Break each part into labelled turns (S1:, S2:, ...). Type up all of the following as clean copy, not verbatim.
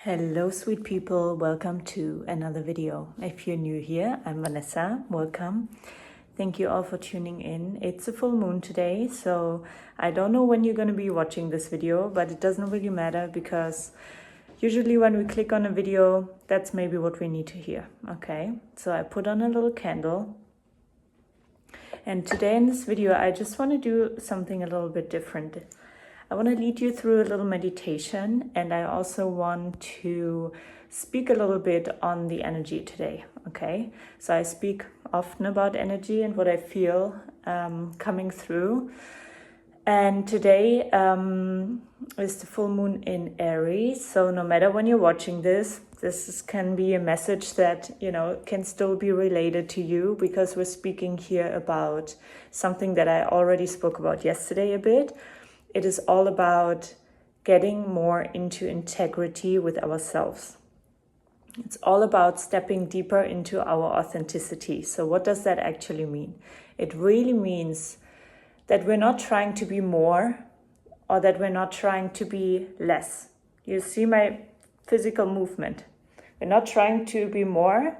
S1: Hello sweet people, welcome to another video. If you're new here, I'm Vanessa, welcome. Thank you all for tuning in. It's a full moon today, so I don't know when you're going to be watching this video, but it doesn't really matter because usually when we click on a video, that's maybe what we need to hear, okay? So I put on a little candle. And today in this video, I just want to do something a little bit different. I want to lead you through a little meditation, and I also want to speak a little bit on the energy today, okay? So I speak often about energy and what I feel coming through. And today is the full moon in Aries, so no matter when you're watching this can be a message that, you know, can still be related to you, because we're speaking here about something that I already spoke about yesterday a bit. It is all about getting more into integrity with ourselves. It's all about stepping deeper into our authenticity. So what does that actually mean? It really means that we're not trying to be more, or that we're not trying to be less. You see my physical movement. We're not trying to be more,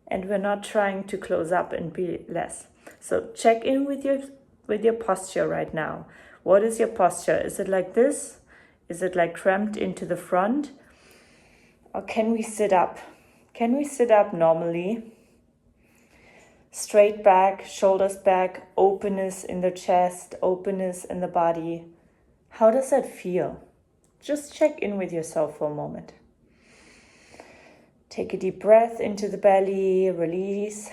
S1: and we're not trying to close up and be less. So check in with your posture right now. What is your posture? Is it like this? Is it like cramped into the front? Or can we sit up? Can we sit up normally? Straight back, shoulders back, openness in the chest, openness in the body. How does that feel? Just check in with yourself for a moment. Take a deep breath into the belly, release,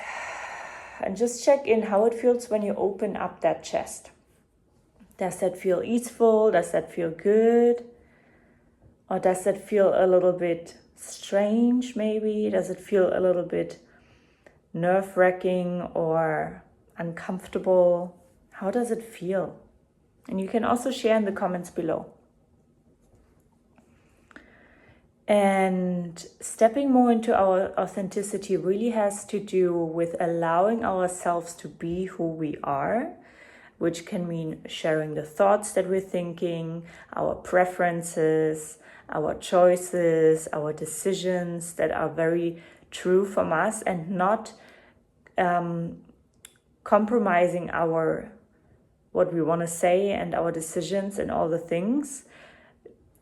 S1: and just check in how it feels when you open up that chest. Does that feel easeful? Does that feel good? Or does that feel a little bit strange maybe? Does it feel a little bit nerve-wracking or uncomfortable? How does it feel? And you can also share in the comments below. And stepping more into our authenticity really has to do with allowing ourselves to be who we are, which can mean sharing the thoughts that we're thinking, our preferences, our choices, our decisions that are very true from us, and not compromising what we want to say and our decisions and all the things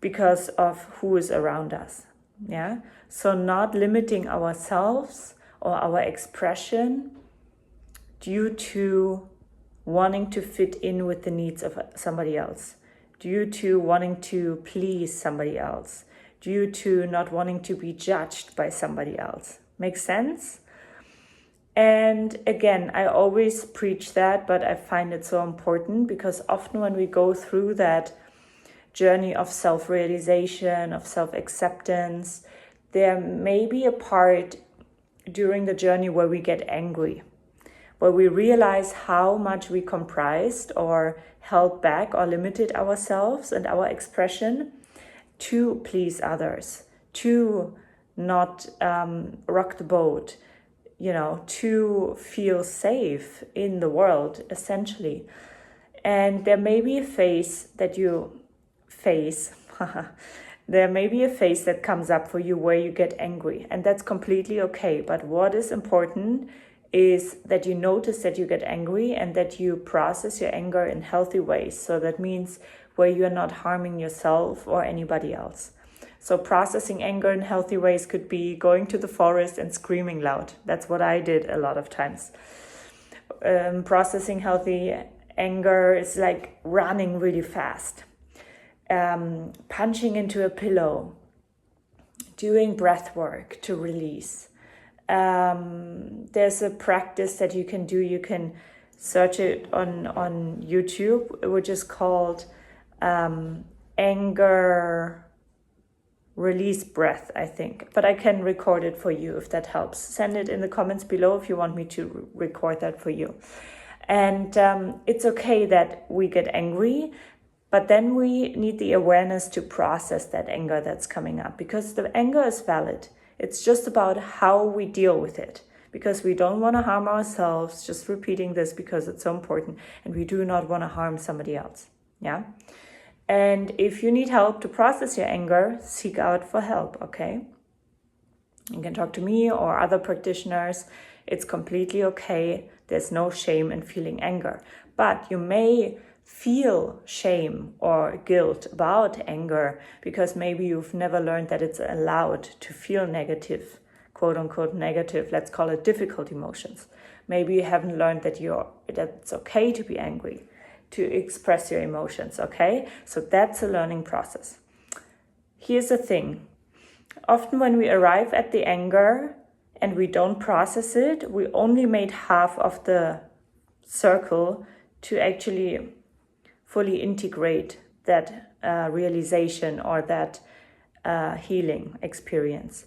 S1: because of who is around us. Yeah. So not limiting ourselves or our expression due to wanting to fit in with the needs of somebody else, due to wanting to please somebody else, due to not wanting to be judged by somebody else. Make sense? And again, I always preach that, but I find it so important because often when we go through that journey of self-realization, of self-acceptance, there may be a part during the journey where we get angry, where we realize how much we comprised or held back or limited ourselves and our expression to please others, to not rock the boat, to feel safe in the world, essentially. And there may be a phase that you face, there may be a phase that comes up for you where you get angry, and that's completely okay. But what is important is that you notice that you get angry and that you process your anger in healthy ways. So that means where you are not harming yourself or anybody else. So processing anger in healthy ways could be going to the forest and screaming loud. That's what I did a lot of times. Processing healthy anger is like running really fast, punching into a pillow, doing breath work to release. There's a practice that you can do. You can search it on YouTube, which is called anger release breath, I think. But I can record it for you if that helps. Send it in the comments below if you want me to record that for you. And it's okay that we get angry, but then we need the awareness to process that anger that's coming up, because the anger is valid. It's just about how we deal with it, because we don't want to harm ourselves, just repeating this because it's so important, and we do not want to harm somebody else. Yeah. And if you need help to process your anger, seek out for help, okay? You can talk to me or other practitioners. It's completely okay. There's no shame in feeling anger. But you may feel shame or guilt about anger because maybe you've never learned that it's allowed to feel negative, quote unquote negative, let's call it difficult emotions. Maybe you haven't learned that it's okay to be angry, to express your emotions, okay? So that's a learning process. Here's the thing. Often when we arrive at the anger and we don't process it, we only made half of the circle to actually fully integrate that realization or that healing experience.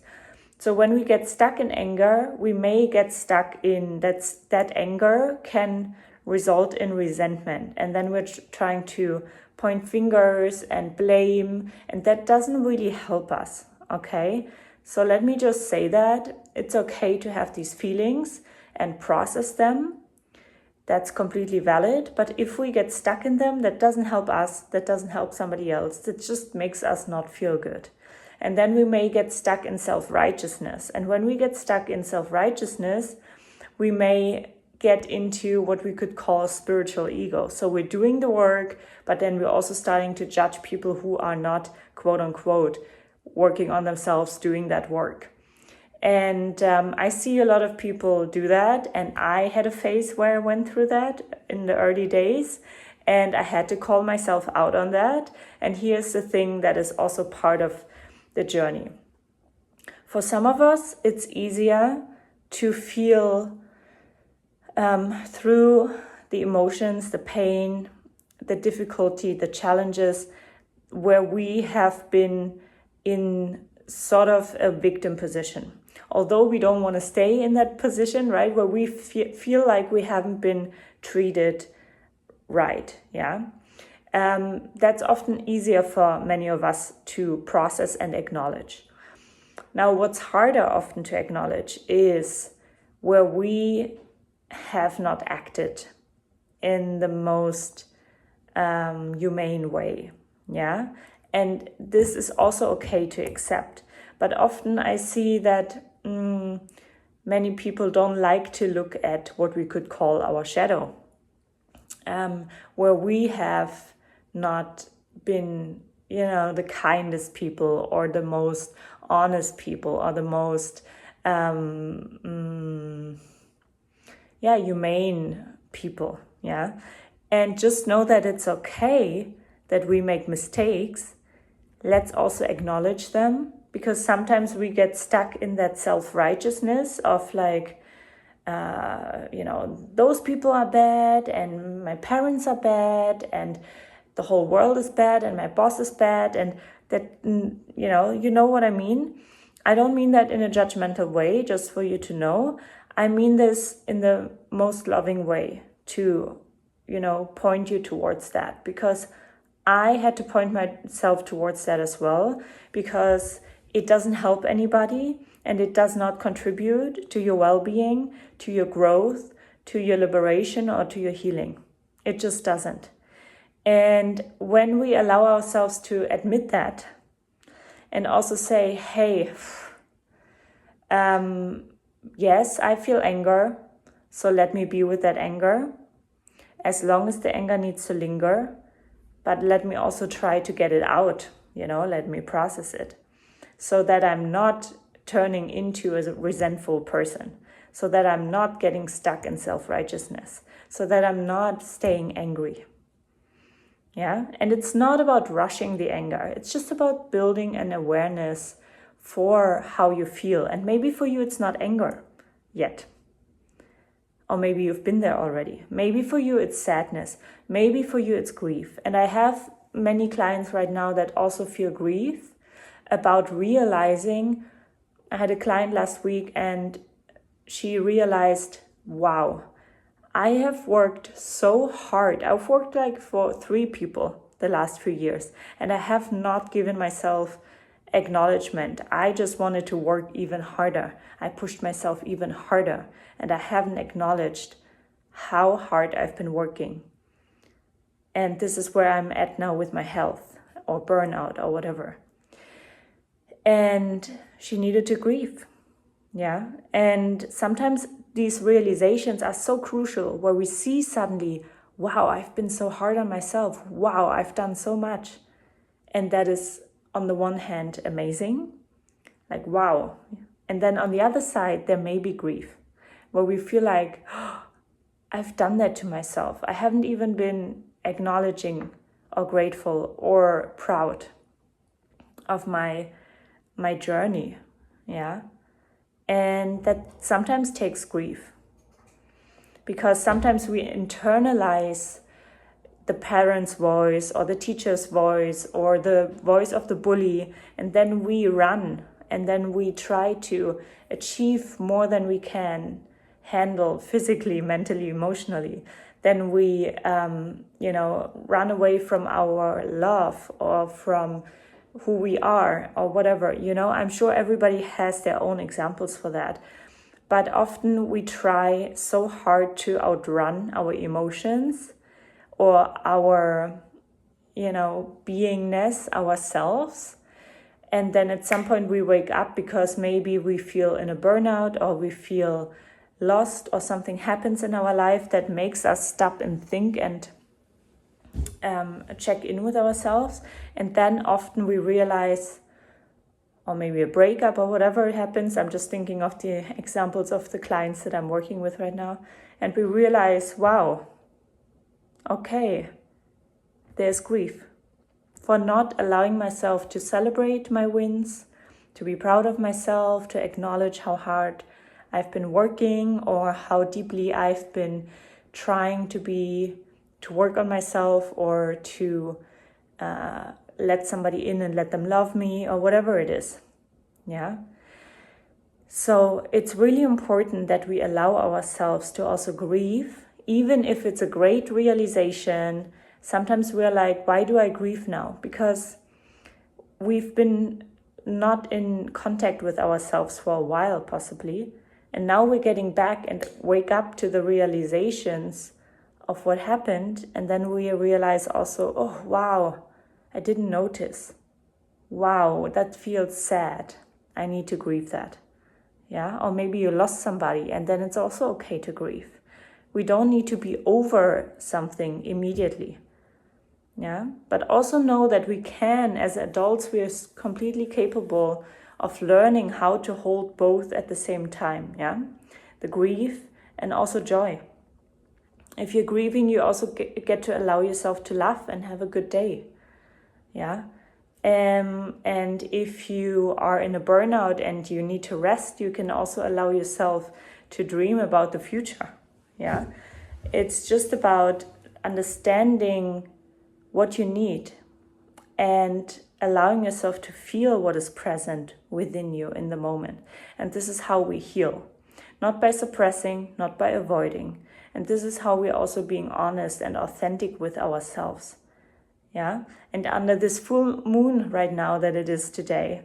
S1: So when we get stuck in anger, we may get stuck in that anger can result in resentment. And then we're trying to point fingers and blame, and that doesn't really help us, okay? So let me just say that it's okay to have these feelings and process them. That's completely valid. But if we get stuck in them, that doesn't help us, that doesn't help somebody else. It just makes us not feel good. And then we may get stuck in self-righteousness. And when we get stuck in self-righteousness, we may get into what we could call spiritual ego. So we're doing the work, but then we're also starting to judge people who are not, quote unquote, working on themselves, doing that work. And I see a lot of people do that. And I had a phase where I went through that in the early days. And I had to call myself out on that. And here's the thing that is also part of the journey. For some of us, it's easier to feel through the emotions, the pain, the difficulty, the challenges, where we have been in sort of a victim position. Although we don't want to stay in that position, right, where we feel like we haven't been treated right, yeah? That's often easier for many of us to process and acknowledge. Now, what's harder often to acknowledge is where we have not acted in the most humane way, yeah? And this is also okay to accept. But often I see that many people don't like to look at what we could call our shadow, where we have not been, the kindest people or the most honest people or the most humane people, yeah? And just know that it's okay that we make mistakes. Let's also acknowledge them, because sometimes we get stuck in that self-righteousness of like, those people are bad and my parents are bad and the whole world is bad and my boss is bad, and that, you know what I mean? I don't mean that in a judgmental way, just for you to know. I mean this in the most loving way to, point you towards that, because I had to point myself towards that as well, because it doesn't help anybody and it does not contribute to your well-being, to your growth, to your liberation, or to your healing. It just doesn't. And when we allow ourselves to admit that and also say, hey, yes, I feel anger, so let me be with that anger, as long as the anger needs to linger, but let me also try to get it out, let me process it, so that I'm not turning into a resentful person, so that I'm not getting stuck in self-righteousness, so that I'm not staying angry. Yeah, and it's not about rushing the anger. It's just about building an awareness for how you feel. And maybe for you, it's not anger yet. Or maybe you've been there already. Maybe for you, it's sadness. Maybe for you, it's grief. And I have many clients right now that also feel grief about realizing. I had a client last week and she realized, wow, I have worked so hard. I've worked like for 3 people the last few years, and I have not given myself acknowledgement. I just wanted to work even harder. I pushed myself even harder, and I haven't acknowledged how hard I've been working. And this is where I'm at now with my health or burnout or whatever. And she needed to grieve. Yeah. And sometimes these realizations are so crucial, where we see suddenly, wow, I've been so hard on myself. Wow, I've done so much. And that is, on the one hand, amazing. Like, wow. And then on the other side, there may be grief, where we feel like, oh, I've done that to myself. I haven't even been acknowledging or grateful or proud of my journey. Yeah. And that sometimes takes grief, because sometimes we internalize the parent's voice or the teacher's voice or the voice of the bully, and then we run, and then we try to achieve more than we can handle physically, mentally, emotionally. Then we run away from our love or from who we are or whatever. I'm sure everybody has their own examples for that. But often we try so hard to outrun our emotions or our, beingness, ourselves. And then at some point we wake up because maybe we feel in a burnout or we feel lost, or something happens in our life that makes us stop and think and check in with ourselves. And then often we realize, or maybe a breakup or whatever happens. I'm just thinking of the examples of the clients that I'm working with right now. And we realize, wow, okay, there's grief for not allowing myself to celebrate my wins, to be proud of myself, to acknowledge how hard I've been working or how deeply I've been trying to work on myself, or to let somebody in and let them love me, or whatever it is. Yeah. So it's really important that we allow ourselves to also grieve, even if it's a great realization. Sometimes we're like, why do I grieve now? Because we've been not in contact with ourselves for a while, possibly. And now we're getting back and wake up to the realizations of what happened. And then we realize also, oh, wow, I didn't notice. Wow, that feels sad. I need to grieve that. Yeah. Or maybe you lost somebody, and then it's also okay to grieve. We don't need to be over something immediately. Yeah. But also know that we can, as adults, we are completely capable of learning how to hold both at the same time. Yeah. The grief and also joy. If you're grieving, you also get to allow yourself to laugh and have a good day. Yeah. And if you are in a burnout and you need to rest, you can also allow yourself to dream about the future. Yeah. It's just about understanding what you need and allowing yourself to feel what is present within you in the moment. And this is how we heal. Not by suppressing, not by avoiding. And this is how we're also being honest and authentic with ourselves. Yeah. And under this full moon right now that it is today,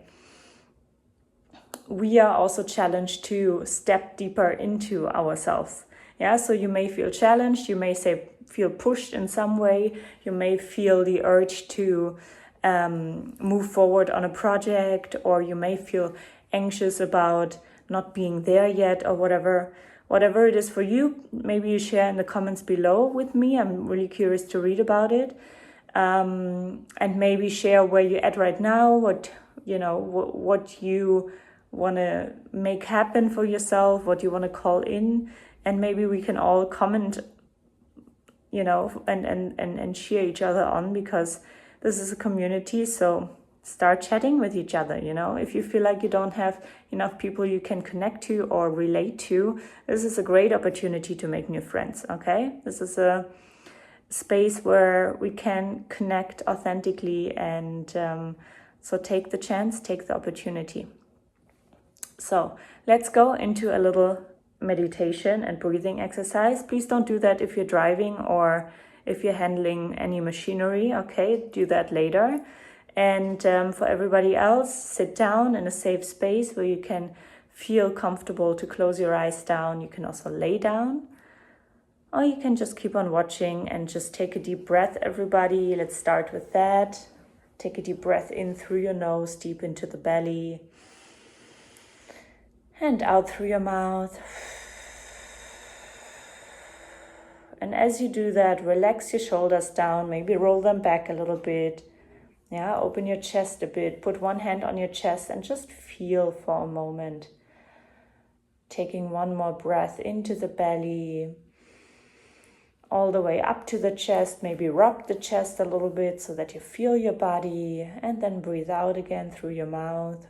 S1: we are also challenged to step deeper into ourselves. Yeah. So you may feel challenged. You may feel pushed in some way. You may feel the urge to move forward on a project, or you may feel anxious about not being there yet, or whatever it is for you. Maybe you share in the comments below with me. I'm really curious to read about it. And maybe share where you're at right now, what you want to make happen for yourself, what you want to call in, and maybe we can all comment, and cheer each other on, because this is a community. So start chatting with each other. If you feel like you don't have enough people you can connect to or relate to, this is a great opportunity to make new friends. Okay, this is a space where we can connect authentically, and so take the chance, take the opportunity. So let's go into a little meditation and breathing exercise. Please don't do that if you're driving or if you're handling any machinery. Okay, do that later. And for everybody else, sit down in a safe space where you can feel comfortable to close your eyes down. You can also lay down. Or you can just keep on watching and just take a deep breath, everybody. Let's start with that. Take a deep breath in through your nose, deep into the belly. And out through your mouth. And as you do that, relax your shoulders down, maybe roll them back a little bit. Yeah, open your chest a bit. Put one hand on your chest and just feel for a moment. Taking one more breath into the belly. All the way up to the chest. Maybe rub the chest a little bit so that you feel your body. And then breathe out again through your mouth.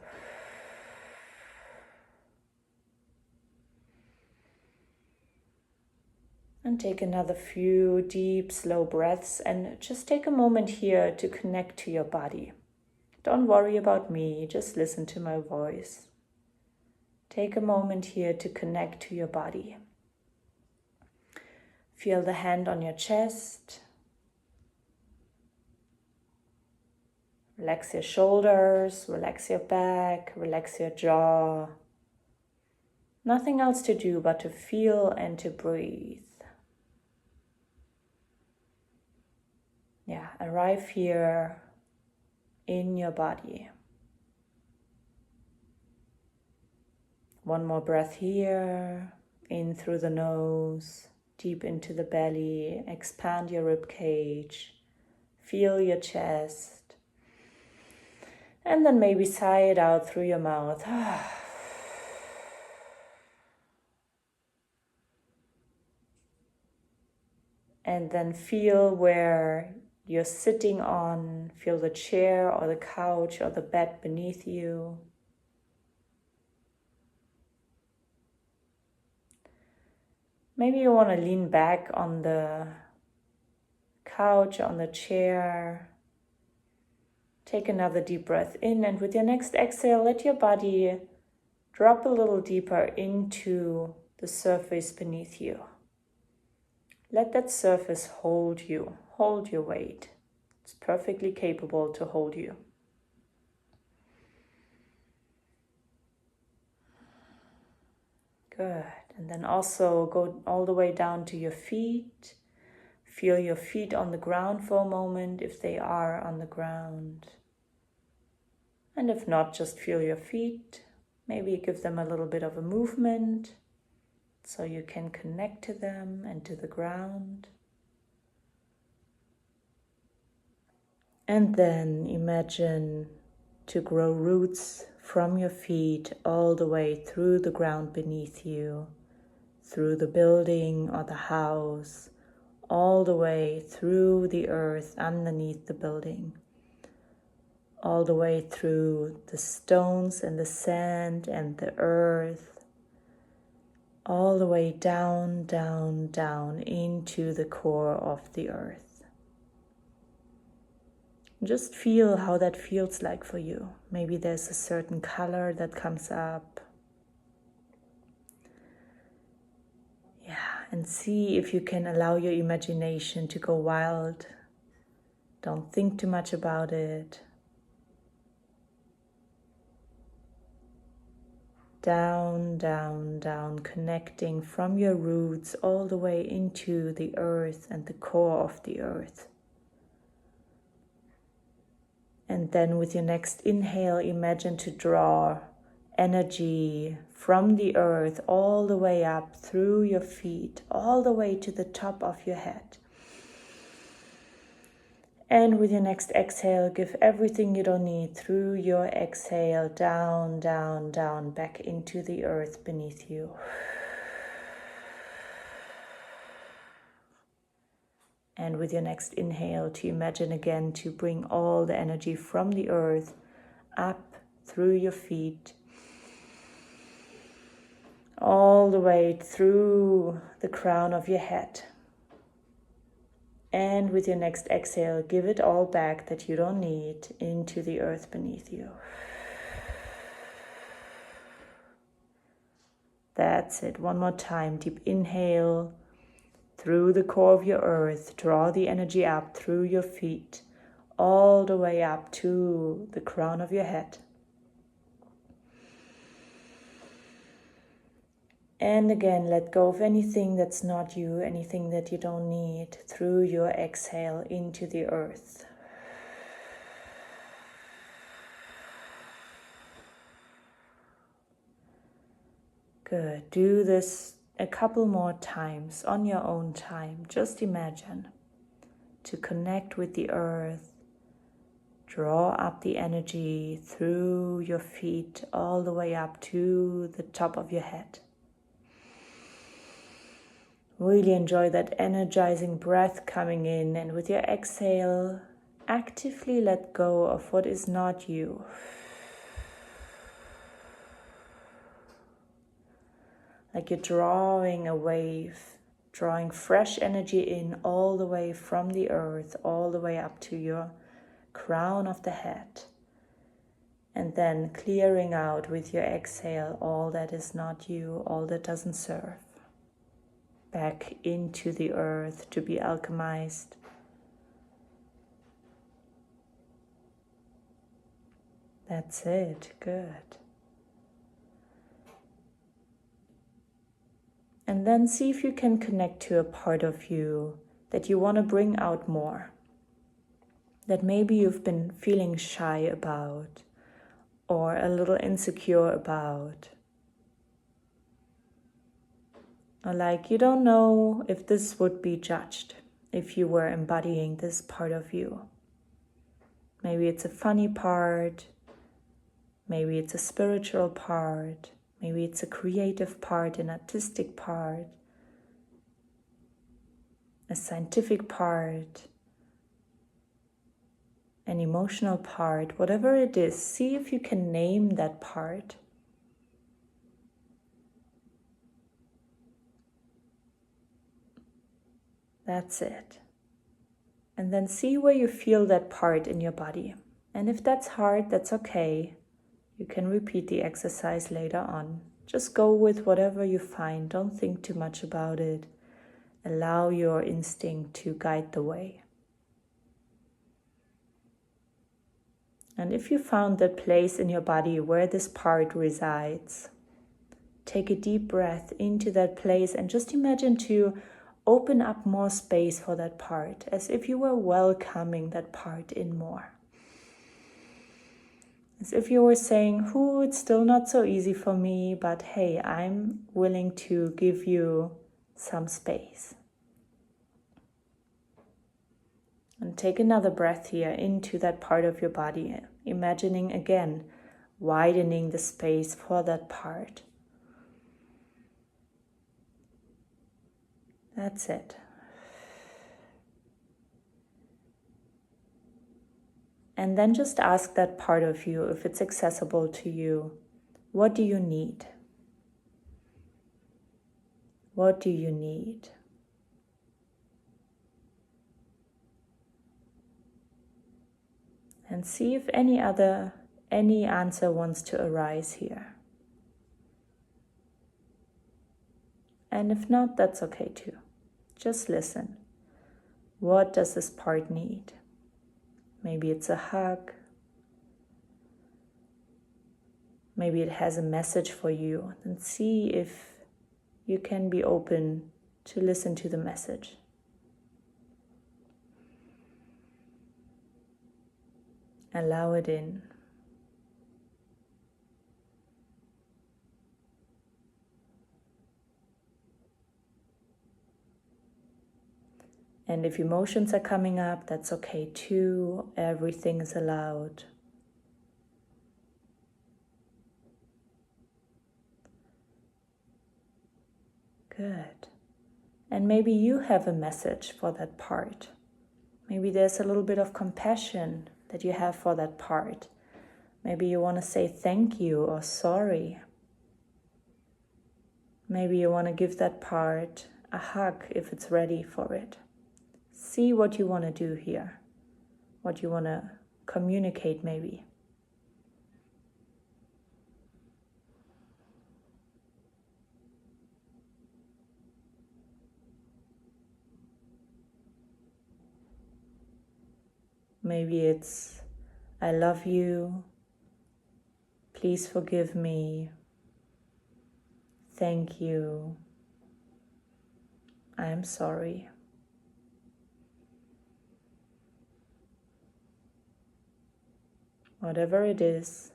S1: And take another few deep, slow breaths and just take a moment here to connect to your body. Don't worry about me, just listen to my voice. Take a moment here to connect to your body. Feel the hand on your chest. Relax your shoulders, relax your back, relax your jaw. Nothing else to do but to feel and to breathe. Yeah, arrive here in your body. One more breath here, in through the nose, deep into the belly, expand your rib cage, feel your chest, and then maybe sigh it out through your mouth. And then feel where you're sitting on, feel the chair or the couch or the bed beneath you. Maybe you want to lean back on the couch, on the chair. Take another deep breath in, and with your next exhale, let your body drop a little deeper into the surface beneath you. Let that surface hold you, hold your weight. It's perfectly capable to hold you. Good. And then also go all the way down to your feet. Feel your feet on the ground for a moment, if they are on the ground. And if not, just feel your feet. Maybe give them a little bit of a movement so you can connect to them and to the ground. And then imagine to grow roots from your feet all the way through the ground beneath you, through the building or the house, all the way through the earth underneath the building, all the way through the stones and the sand and the earth, all the way down, down, down into the core of the earth. Just feel how that feels like for you. Maybe there's a certain color that comes up. Yeah, and see if you can allow your imagination to go wild. Don't think too much about it. Down, down, down, connecting from your roots all the way into the earth and the core of the earth. And then with your next inhale, imagine to draw energy from the earth all the way up through your feet, all the way to the top of your head. And with your next exhale, give everything you don't need through your exhale down, down, down, back into the earth beneath you. And with your next inhale, to imagine again to bring all the energy from the earth up through your feet, all the way through the crown of your head. And with your next exhale, give it all back that you don't need into the earth beneath you. That's it. One more time. Deep inhale. Through the core of your earth, draw the energy up through your feet, all the way up to the crown of your head. And again, let go of anything that's not you, anything that you don't need, through your exhale into the earth. Good. Do this a couple more times on your own time. Just imagine to connect with the earth. Draw up the energy through your feet all the way up to the top of your head. Really enjoy that energizing breath coming in, and with your exhale, actively let go of what is not you. Like you're drawing a wave, drawing fresh energy in all the way from the earth, all the way up to your crown of the head. And then clearing out with your exhale all that is not you, all that doesn't serve. Back into the earth to be alchemized. That's it. Good. And then see if you can connect to a part of you that you want to bring out more. That maybe you've been feeling shy about or a little insecure about. Or like you don't know if this would be judged if you were embodying this part of you. Maybe it's a funny part, maybe it's a spiritual part, maybe it's a creative part, an artistic part, a scientific part, an emotional part, whatever it is. See if you can name that part. That's it. And then see where you feel that part in your body. And if that's hard, that's okay. You can repeat the exercise later on. Just go with whatever you find. Don't think too much about it. Allow your instinct to guide the way. And if you found that place in your body where this part resides, take a deep breath into that place and just imagine to open up more space for that part, as if you were welcoming that part in more. As if you were saying, it's still not so easy for me, but hey, I'm willing to give you some space. And take another breath here into that part of your body, imagining again, widening the space for that part. That's it. And then just ask that part of you, if it's accessible to you, what do you need? What do you need? And see if any answer wants to arise here. And if not, that's okay too. Just listen. What does this part need? Maybe it's a hug. Maybe it has a message for you. And see if you can be open to listen to the message. Allow it in. And if emotions are coming up, that's okay too. Everything is allowed. Good. And maybe you have a message for that part. Maybe there's a little bit of compassion that you have for that part. Maybe you want to say thank you or sorry. Maybe you want to give that part a hug if it's ready for it. See what you want to do here, what you want to communicate maybe. Maybe it's, I love you, please forgive me, thank you, I'm sorry. Whatever it is.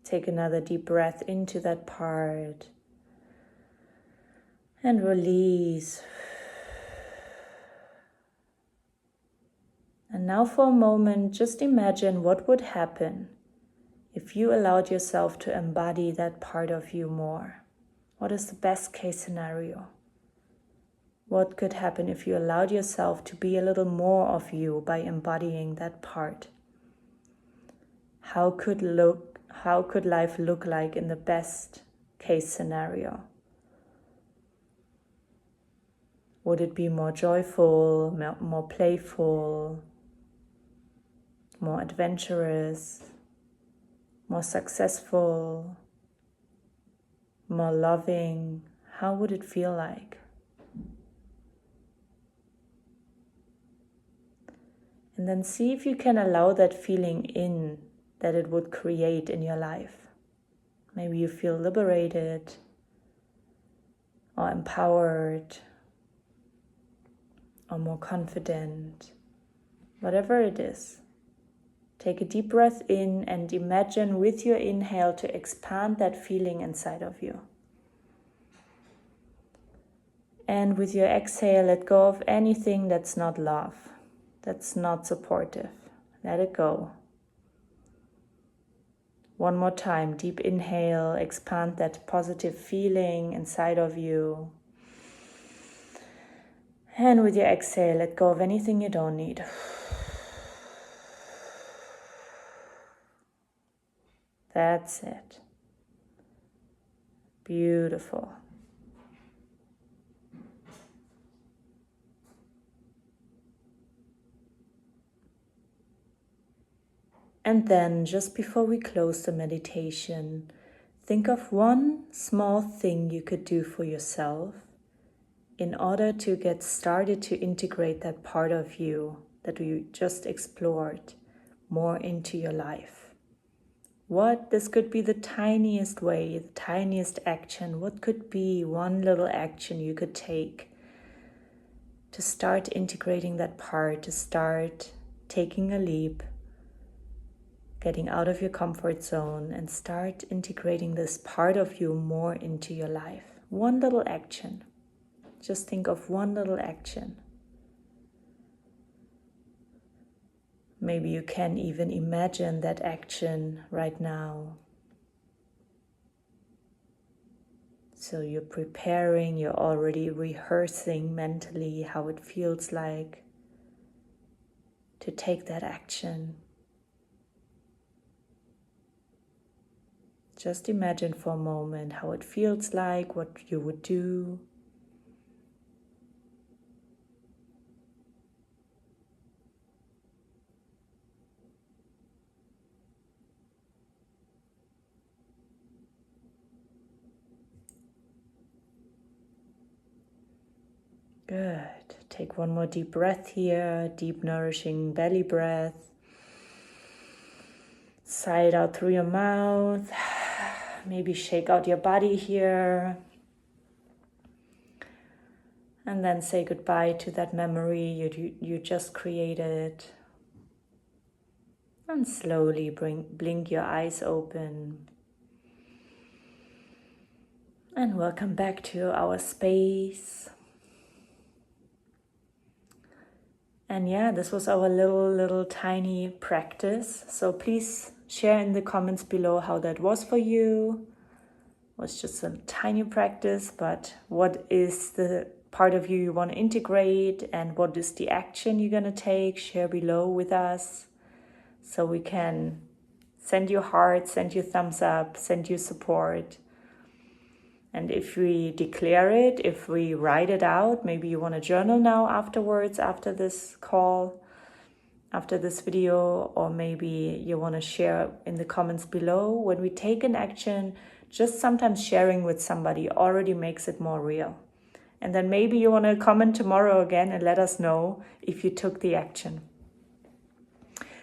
S1: Take another deep breath into that part and release. And now for a moment, just imagine what would happen if you allowed yourself to embody that part of you more. What is the best case scenario? What could happen if you allowed yourself to be a little more of you by embodying that part? How could life look like in the best case scenario? Would it be more joyful, more playful, more adventurous, more successful, more loving? How would it feel like? And then see if you can allow that feeling in that it would create in your life. Maybe you feel liberated or empowered or more confident. Whatever it is. Take a deep breath in and imagine with your inhale to expand that feeling inside of you. And with your exhale, let go of anything that's not love, that's not supportive. Let it go. One more time, deep inhale, expand that positive feeling inside of you. And with your exhale, let go of anything you don't need. That's it. Beautiful. And then, just before we close the meditation, think of one small thing you could do for yourself in order to get started to integrate that part of you that we just explored more into your life. This could be the tiniest way, the tiniest action. What could be one little action you could take to start integrating that part, to start taking a leap, getting out of your comfort zone and start integrating this part of you more into your life? One little action. Just think of one little action. Maybe you can even imagine that action right now. So you're preparing, you're already rehearsing mentally how it feels like to take that action. Just imagine for a moment how it feels like, what you would do. Good. Take one more deep breath here, deep nourishing belly breath. Sigh it out through your mouth. Maybe shake out your body here. And then say goodbye to that memory you just created. And slowly blink your eyes open. And welcome back to our space. And yeah, this was our little tiny practice. So please share in the comments below how that was for you. It was just a tiny practice, but what is the part of you want to integrate and what is the action you're going to take? Share below with us so we can send you hearts, send you thumbs up, send you support. And if we declare it, if we write it out, maybe you want to journal now afterwards, after this call, after this video, or maybe you want to share in the comments below. When we take an action, just sometimes sharing with somebody already makes it more real. And then maybe you want to comment tomorrow again and let us know if you took the action.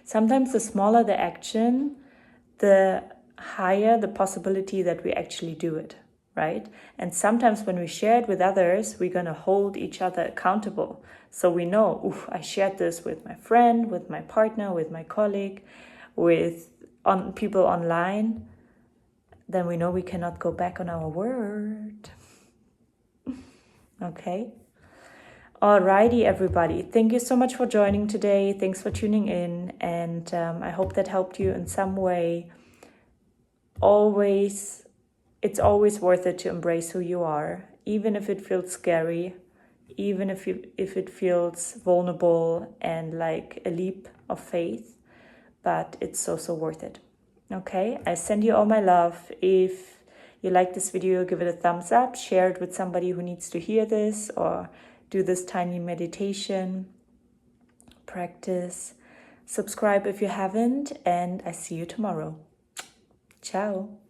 S1: Sometimes the smaller the action, the higher the possibility that we actually do it, right? And sometimes when we share it with others, we're going to hold each other accountable. So we know, oof, I shared this with my friend, with my partner, with my colleague, with people online. Then we know we cannot go back on our word. Okay? Alrighty, everybody. Thank you so much for joining today. Thanks for tuning in. And I hope that helped you in some way. It's always worth it to embrace who you are, even if it feels scary, even if it feels vulnerable and like a leap of faith, but it's so worth it. Okay, I send you all my love. If you like this video, give it a thumbs up, share it with somebody who needs to hear this, or do this tiny meditation practice. Subscribe if you haven't, and I see you tomorrow. Ciao.